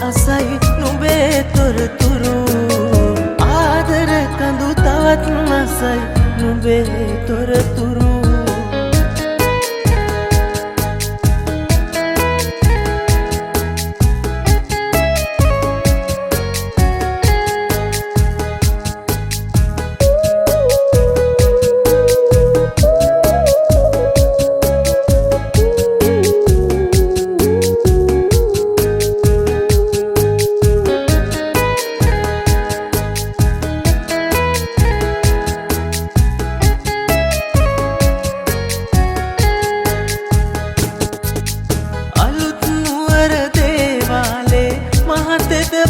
අසයි නුඹේ තොරතුරු ආදර කඳු තවත් අසයි නුඹේ තොරතුරු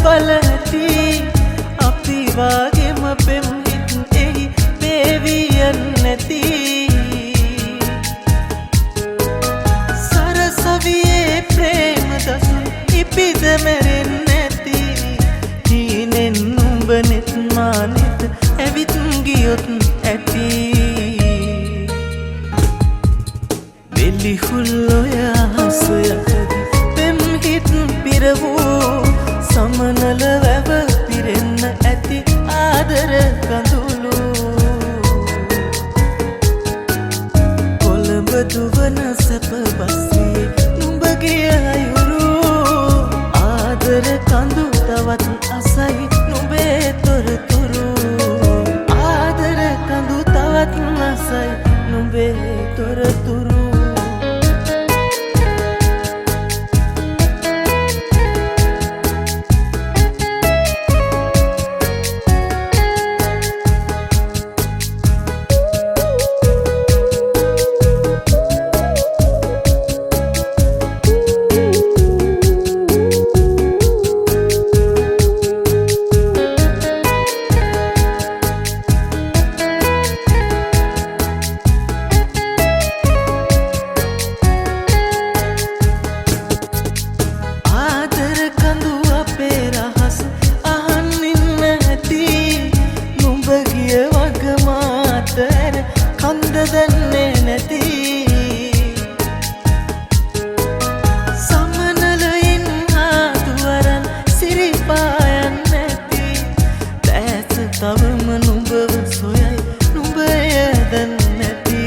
බලති අපි වාගේම පෙම් හිත් එහි දේවියන් නැති සරසවියේ ප්‍රේම දසුන් ඉපිද මැරෙන් නැති හීනෙන් නුඹ නෙත් මානෙත් ඇවිත් ගියොත් ඇති වෙලිහුල්ලොය හසයටද පෙම් හිත් පිරවූ සමනල වැව පිරෙන්න ඇති ආදර කඳුළු කොළඹ දුවන සැප බස්සියේ නුඹ ගිය අයුරු ආදර කඳු තවත් අසයි නුඹේ තොරතුරු ආදර කඳු තවත් අසයි නුඹේ තොරතුරු කන්ද දන්නේ නැති සමනලයින් ආදුවරන් සිරිපායන් නැති දැස තවම නුඹව සොයයි නුඹ යදන් නැති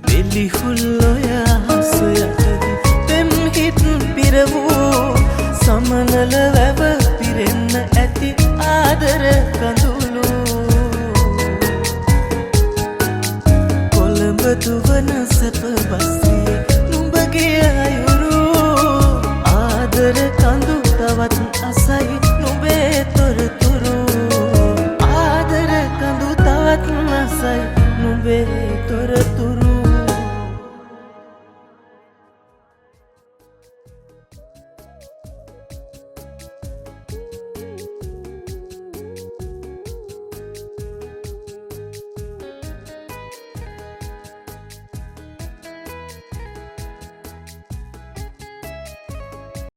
වෙලිහුල්ලොය හසයටද පෙම් හිත් පිරවූ සමනල වැව පිරෙන්න ඇති ආදර කඳුළු දුවන